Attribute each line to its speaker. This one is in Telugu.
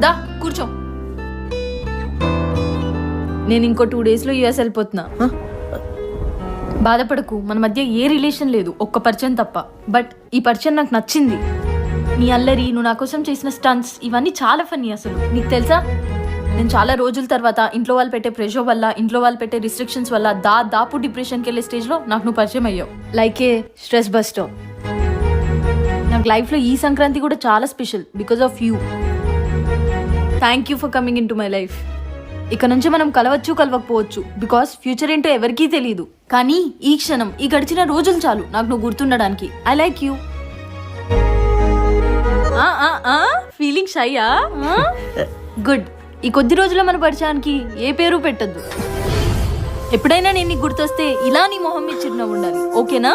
Speaker 1: దా కూర్చో. నేను ఇంకో 2 daysలో యూఎస్ వెళ్ళిపోతున్నా. బాధపడకు, మన మధ్య ఏ రిలేషన్ లేదు, ఒక్క పరిచయం తప్ప. బట్ ఈ పరిచయం నాకు నచ్చింది. నీ అల్లరి, నువ్వు నా కోసం చేసిన స్టంట్స్, ఇవన్నీ చాలా ఫన్నీ. అసలు నీకు తెలుసా, నేను చాలా రోజుల తర్వాత ఇంట్లో వాళ్ళు పెట్టే ప్రెషర్ వల్ల, ఇంట్లో వాళ్ళు పెట్టే రిస్ట్రిక్షన్స్ వల్ల దాపు డిప్రెషన్కి వెళ్ళే స్టేజ్లో నాకు నువ్వు పరిచయం అయ్యావు. లైక్ ఏ స్ట్రెస్ బస్టర్. నాకు లైఫ్లో ఈ సంక్రాంతి కూడా చాలా special because of you. Thank you for coming in to my life. ఇక నుంచి మనం కలవచ్చు, కలవకపోవచ్చు, బికాస్ ఫ్యూచర్ ఏంటో ఎవరికీ తెలియదు. కానీ ఈ క్షణం, ఈ గడిచిన రోజులు చాలు నాకు నువ్వు గుర్తుండడానికి. I like you. ఫీలింగ్ షైయా? గుడ్. ఈ కొద్ది రోజుల్లో మన పరిచయానికి ఏ పేరు పెట్టద్దు. ఎప్పుడైనా నేను నీకు గుర్తొస్తే ఇలా నీ మొహం మీద చిరునవ్వు ఉండాలి. ఓకేనా?